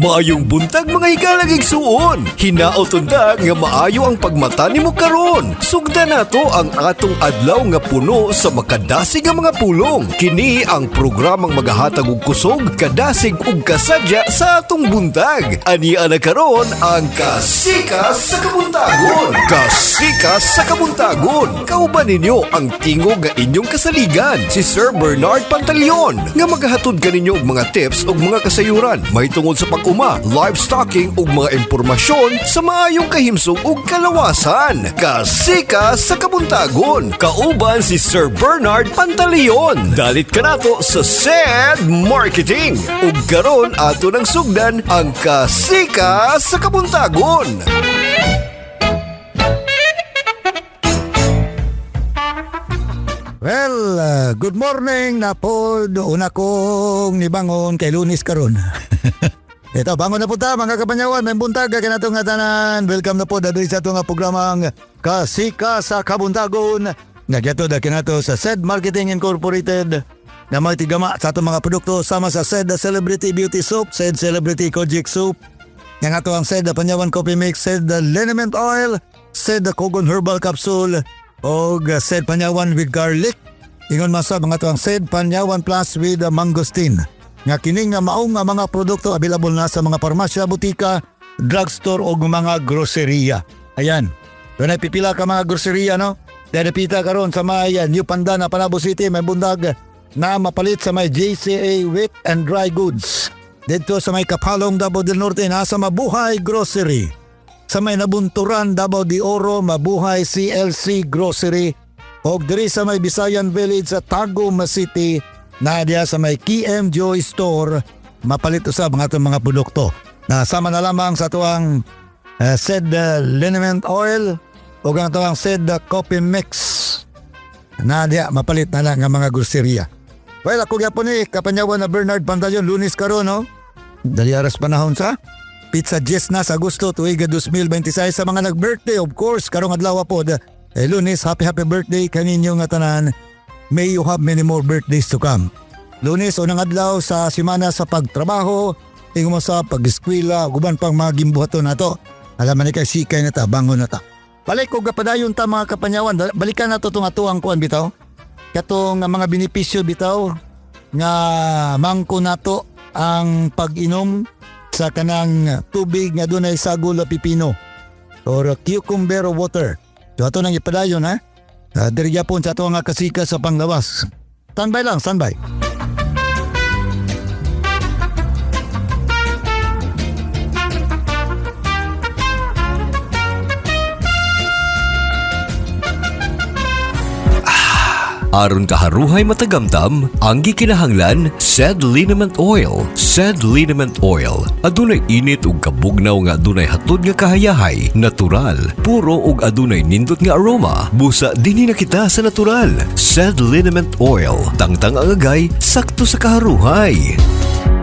Maayong buntag mga hikalag igsuon. Hinaot unta nga maayo ang pagmata nimo karon. Sugda nato ang atong adlaw nga puno sa makadasig nga mga pulong. Kini ang programang magahatag og kusog, kadasig ug kasadya sa atong buntag. Ania na karon ang Kasikas sa Kabuntagon. Kasikas sa Kabuntagon. Kauban ninyo ang tingog nga inyong kasaligan, si Sir Bernard Pantaleon, nga magahatod kaninyo og mga tips ug mga kasayuran may tungod sa pag-uma, livestocking ug mga impormasyon sa maayong kahimsong ug kalawasan. Kasikas sa Kabuntagon. Kauban si Sir Bernard Pantaleon. Dalit ka nato sa SED Marketing. Ug karon ato nang sugdan ang Kasikas sa Kabuntagon. Well, good morning na po. Una kong nibangon kay Lunes karon. Ito, bangon na po ta mga kapanyawan. May buntag kaya na itong tanan. Welcome na po dali sa itong programang Kasikas sa Kabuntagon. Nagyato da kinato sa SED Marketing Incorporated na may tigama sa itong mga produkto sama sa SED Celebrity Beauty Soap, SED Celebrity Kojic Soap, yang ato ang SED Panyawan Coffee Mix, SED Liniment Oil, SED Kogon Herbal Capsule, o SED Panyawan with Garlic. Ingon masa mga ito ang SED Panyawan Plus with Mangosteen. Nga kining nga maong nga mga produkto available na sa mga parmasya, butika, drugstore o mga groceria. Ayan. Doon ay pipila ka mga groceria, no? Dahil napita karon sa may New Pandana, Panabo City, may bundag na mapalit sa may JCA Wet and Dry Goods. Dito sa may Kapalong, Davao del Norte, nasa Mabuhay Grocery. Sa may Nabunturan, Davao de Oro, Mabuhay CLC Grocery. O diri sa may Visayan Village sa Tagum City, na diya sa may KM Joy Store, mapalit sa mga itong mga produkto. Nasama na lamang sa tuwang SED Liniment Oil o ang tuwang SED Coffee Mix. Na diya mapalit na lang ang mga groceria. Well, ako gyapon ni kapanyawan na Bernard Pantaleon, Lunes karon, no? Dali aras panahon sa Pizza 10 na sa Agosto tuig 2026 sa mga nag-birthday, of course, karong adlaw po. Lunes, happy birthday kaninyo nga tanan. May you have many more birthdays to come. Lunes, unang adlaw sa simana sa pagtrabaho, tingin mo sa pag-eskwela, guban pang mga gimbuhaton na to. Alam ni kay sikay na ta, bangon na ta. Balik ko gapadayon ta mga kapanyawan, balikan na to itong atuang kuan bitaw. Katong mga benepisyo bitaw nga mangko nato ang pag-inom sa kanang tubig nga dunay sagol o pipino or cucumber water. So ato nang ipadayon ha. Diri gyapon sa ato nga Kasikas sa panglawas. Standby lang, standby. Aron kaharuhay matagamtam, ang gikinahanglan, SED Liniment Oil. SED Liniment Oil, adunay init ug kabugnaw nga adunay hatod nga kahayahay, natural, puro ug adunay nindot nga aroma. Busa dinhi na kita sa natural. SED Liniment Oil, tangtang ang agay, sakto sa kaharuhay.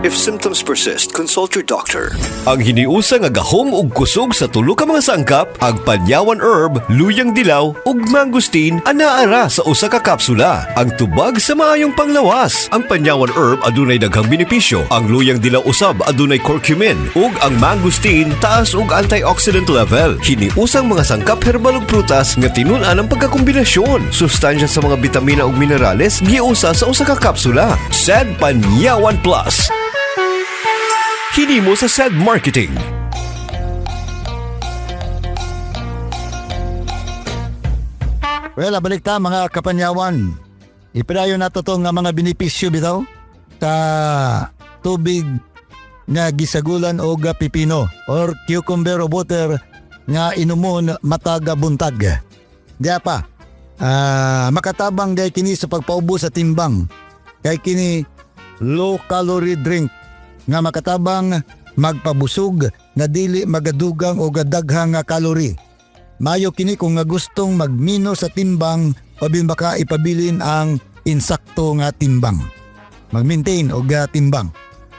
If symptoms persist, consult your doctor. Ang hiniusa nga gahom ug kusog sa tulo ka mga sangkap, ang Panyawan Herb, Luyang Dilaw ug Mangosteen anaara sa usa ka kapsula. Ang tubag sa maayong panglawas. Ang Panyawan Herb adunay daghang benepisyo. Ang Luyang Dilaw usab adunay curcumin ug ang Mangosteen taas og antioxidant level. Hiniusang mga sangkap herbal ug prutas nga tinun-an ang pagkakombinasyon. Sustansya sa mga bitamina ug minerales giusa sa usa ka kapsula. SED Panyawan Plus. Hinimo sa SED Marketing. Well, balik ta mga kapanyawan. Ipadayon nato to nga mga benepisyo bitaw sa tubig nga gisagulan o pipino or cucumber water nga inumon mataga buntag. Diya pa, makatabang day kini sa pagpaubo sa timbang. Kay kini low calorie drink nga makatabang magpabusog na dili magadugang o gadaghang nga calorie. Mayo kini kung nga gustong magmino sa timbang o baka ipabilin ang insakto nga timbang. Mag-maintain og timbang.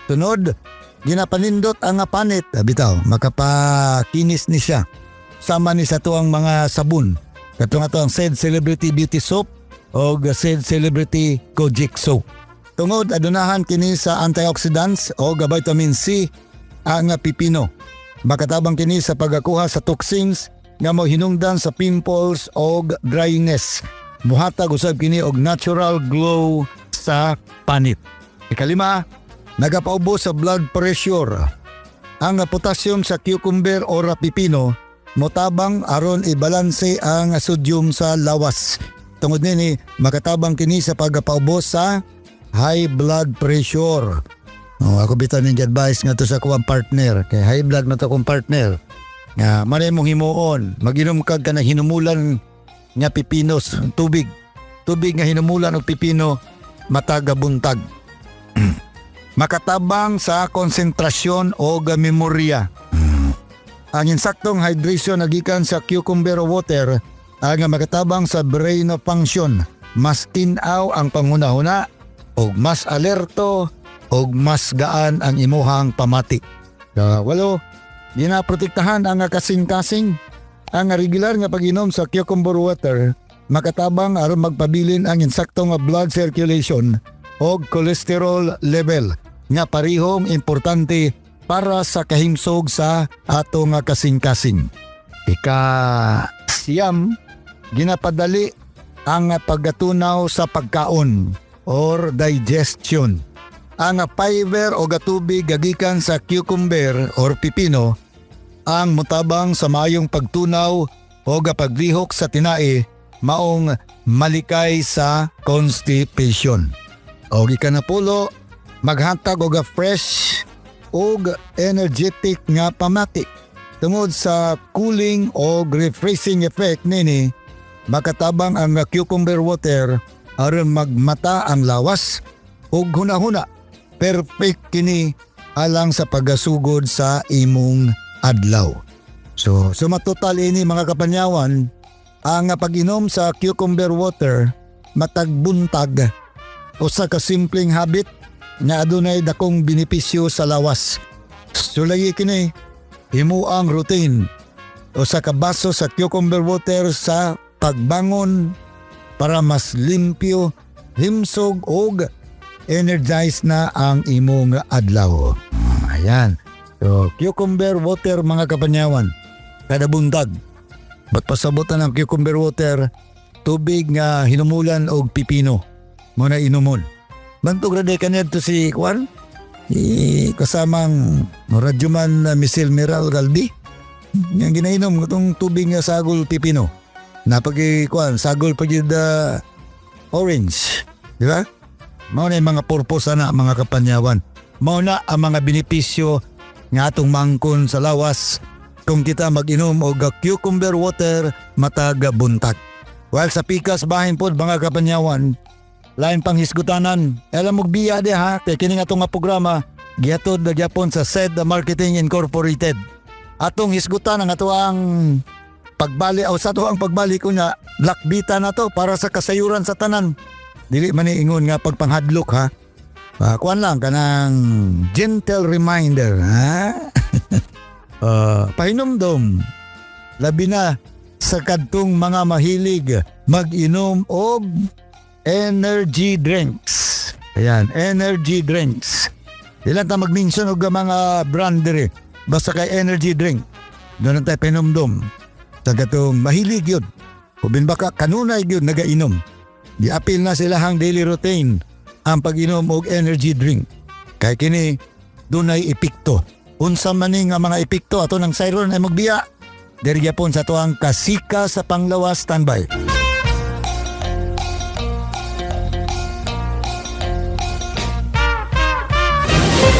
Tunod, ginapanindot ang panit, bitaw, makapakinis ni siya. Sama ni sa tuang mga sabon. Katong ato ang SED Celebrity Beauty Soap o SED Celebrity Kojic Soap. Tungod adunahan kini sa antioxidants o vitamin C ang pipino. Makatabang kini sa pagakuha sa toxins nga mo hinungdan sa pimples o dryness. Muhatag usab kini og natural glow sa panit. Ikalima, nagapaubo sa blood pressure. Ang potassium sa cucumber o pipino motabang aron ibalanse ang sodium sa lawas. Tungod nini makatabang kini sa pagapaubo sa high blood pressure. Ako bitaw ning advice nga to sa kuwang partner kay high blood man to kong partner. Nga manay mong himuon, mag-inom kag kana hinumulan nga pipinos, tubig nga hinumulan og pipino mataga buntag. Makatabang sa konsentrasyon o memorya. Ang insaktong hydration nagikan sa cucumber water ang makatabang sa brain function. Mas tinaw ang panghunahuna o mas alerto o mas gaan ang imuhang pamati. Walo, ginaprotektahan ang kasing-kasing. Ang regular nga pag-inom sa cucumber water makatabang aron magpabilin ang insaktong blood circulation o cholesterol level nga parihong importante para sa kahimsog sa atong kasing-kasing. Siyam, ginapadali ang pagatunaw sa pagkaon or digestion. Ang fiber o gatubig gagikan sa cucumber or pipino ang mutabang sa mayong pagtunaw o paglihok sa tinae maong malikay sa constipation. O gikanapulo, maghatag og fresh og energetic nga pamati. Tungod sa cooling o refreshing effect nini, makatabang ang cucumber water aron magmata ang lawas ug hunahuna. Perfect kini alang sa pagasugod sa imong adlaw. So matotal ini mga kapanyawan, ang pag-inom sa cucumber water matagbuntag usa ka simpleng habit nga adunay dakong benepisyo sa lawas. So lagi kini himuang routine usa ka baso sa cucumber water sa pagbangon para mas limpyo, himsog og energized na ang imong adlaw. Ayan. So cucumber water mga kapanyawan kada buntag. Ba't pasabotan ang cucumber water tubig nga hinumulan og pipino mo na inumon. Bantog ra kaned to si Kwan, kasamang radyoman Misil Meral Galdi. Yang ginainom itong tubig nga sagol pipino. Napagi Kwan, sagol pa yun orange. Di ba? Mao na yung mga purpose na mga kapanyawan. Mao na ang mga benepisyo nga atong mangkon sa lawas kung kita mag-inom og cucumber water matag buntag. While sa pikas bahin pod mga kapanyawan, lain pang hisgutanan. Alam mo biya di ha, kay kini nga itong programa, gihatod na gyapon sa SED Marketing Incorporated. Atong hisgutan ang ato ang pagbali o sa ato ang pagbali ko nga lakbita na to para sa kasayuran sa tanan. Dili man ingon nga pagpanghadlok ha. Kuan lang kanang gentle reminder ha. Pahinomdom. Labi na sa kadtong mga mahilig mag-inom og energy drinks. Ayan, energy drinks. Ilan ta mag-mention og mga brand diri. Basta kay energy drink. Doon tayo pahinomdom. Sa katong mahilig yun. Ubin baka kanunay yun nagainom. Di-appeal na silahang daily routine ang pag-inom og energy drink. Kaya kini dunay epekto. Unsa man nga mga epekto ato ng siron ay magbiya. Diri gyapon sa tuang kasika sa panglawas standby.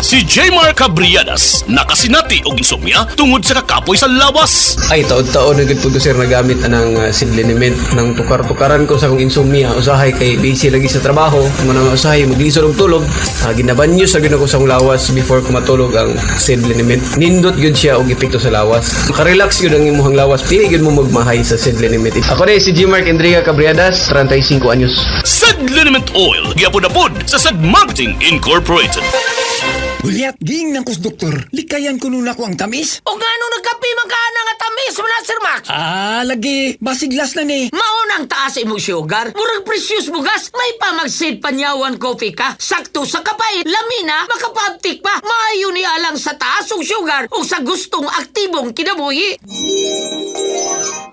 Si Jmar Cabriadas nakasinati og insomnia tungod sa kakapoy sa lawas. Ay, taon-taon na gud sir nagamit anang sidliniment ng tukar-tukaran ko sa akong insomnia. Usahay kay busy lagi sa trabaho, manang usahay maglisod og tulog. Ginabanyo sa gid ako sa akong lawas before ko matulog ang sidliniment. Nindot gyud siya og epekto sa lawas. Makarelax gyud ang imong lawas, pili gyud mo magmahay sa sidliniment. Ako ni si Jmar Kendriga Cabriadas, 35 anyos. Sad Liniment Oil, gyapon na pod sa Sad Marketing Incorporated. Hulyat, giing ng kus doktor. Likayan ko nun ako ang tamis. O nga nung nagkapi man ka na nga tamis mo na, Sir Max. Lagi. Basiglas na ni. Maunang taas imong sugar. Murag precious bugas. May pa mag-seed panyawan coffee ka. Sakto sa kapait. Lamina, makapabtik pa. Maayo ni alang sa taas og sugar o sa gustong aktibong kinabuhi.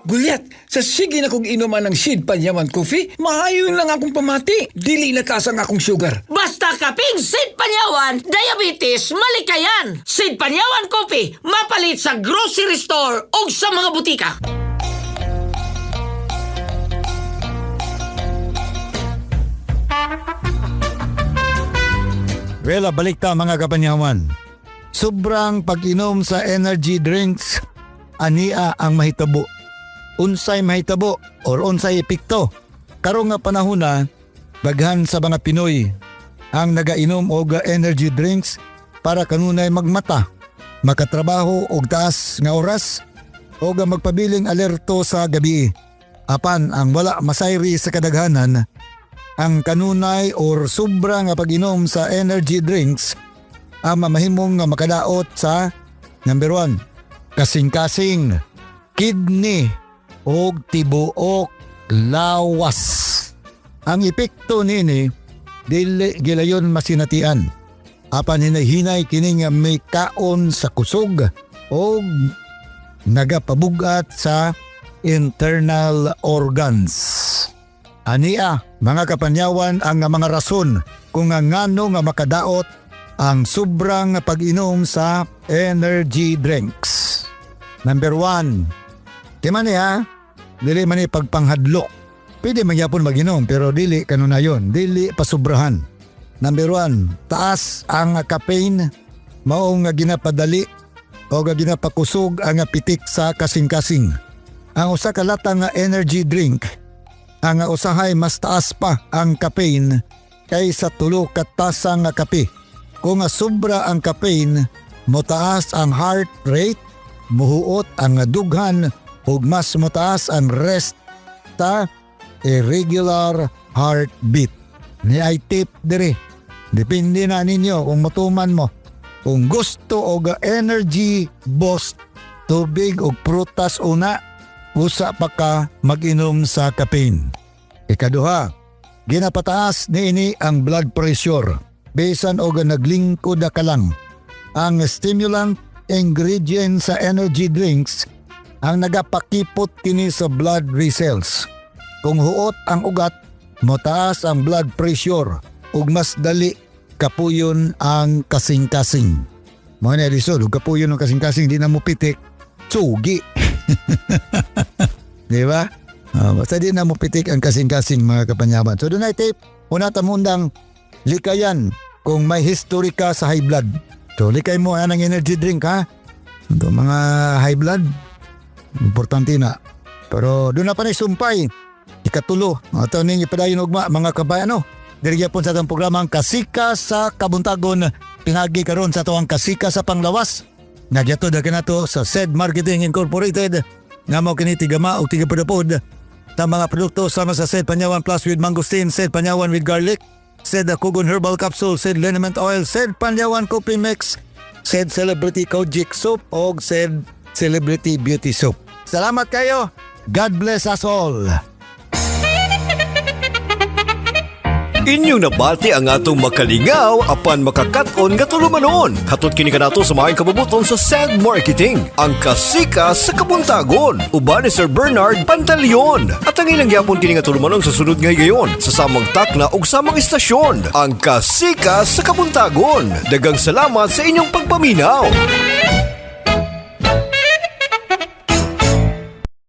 Gulyat, sa sige na kong inuman ng Sid Panyaman Coffee, maayon lang akong pamati. Dili na taas ang akong sugar. Basta kaping Seed Panyawan, diabetes, malikayan. Seed Panyawan Coffee, mapalit sa grocery store o sa mga butika. Well, balik ta mga kapanyawan. Sobrang pag-inom sa energy drinks, ania ang mahitabo. Unsay mahitabo or unsay epekto. Karong nga panahon na, baghan sa mga Pinoy ang nagainom og energy drinks para kanunay magmata, makatrabaho og taas nga oras o magpabiling alerto sa gabi. Apan ang wala masayri sa kadaghanan, ang kanunay or sobra nga pag-inom sa energy drinks ang mamahimong nga makadaot sa number 1, kasing-kasing, kidney o tibuok lawas. Ang epekto nini dili gilayon masinatian. Apan hinay-hinay kini nga may kaon sa kusog o nagapabugat sa internal organs. Ania, mga kapanyawan, ang mga rason kung nga ngano nga makadaot ang sobrang pag-inom sa energy drinks. Number 1, di man niya, dili man ni pagpanghadlok. Pwede man yapon mag-inom pero dili kanunayon, dili pasubrahan. Number 1, taas ang caffeine, mao nga ginapadali o nga ginapakusog ang pitik sa kasing-kasing. Ang usa ka lata nga energy drink, ang usahay mas taas pa ang caffeine kaysa 3 ka tasa nga kape. Kung sobra ang caffeine, motaas ang heart rate, muhuot ang dughan ug mas motaas ang rest ta irregular heartbeat. Ni ay tip diri. Depende na ninyo kung matuman mo. Kung gusto og energy boost, tubig o prutas una, usa pa ka mag-inom sa caffeine. Ikaduha, ginapataas niini ang blood pressure. Bisan og naglingkod ka lang. Ang stimulant ingredient sa energy drinks ang nagapakipot kini sa blood vessels. Kung huot ang ugat, motaas ang blood pressure ug mas dali kapuyon ang kasing-kasing. Mao na lisod, ug kapuyon ang kasing-kasing di na mo pitik, sugi. Di ba? Basta di na mo pitik ang kasing-kasing mga kapanyaban. So doon ay tip, una tamundang likayan kung may history ka sa high blood. So likay mo ang energy drink ha. Ito mga high blood, importante na. Pero doon na pa na sumpay. Ikatulo, ito ninyo padayon ugma mga kabayano. Dirigya po sa itong programang Kasika sa Kabuntagon. Pinagi karon sa itong Kasika sa Panglawas. Nagyato na kinato sa SED Marketing Incorporated. Nga mo kinitigama o tigapudapod sa mga produkto sama sa SED Panyawan Plus with Mangosteen, SED Panyawan with Garlic, SED Kugon Herbal Capsule, SED Liniment Oil, SED Panyawan Coffee Mix, SED Celebrity Kojic Soap o SED Celebrity Beauty Soap. Salamat kayo. God bless us all. Inyong nabati ang atong makalingaw apan makakaton nga tulumanon. Hatod kini kanato sa maayong kabubuton sa SED Marketing, ang Kasika sa Kabuntagon. Uban ni Sir Bernard Pantaleon. At ang ilang gyapon kini nga tulumanon sa sunod nga higayon sa samang takna ug samang istasyon. Ang Kasika sa Kabuntagon. Daghang salamat sa inyong pagpaminaw.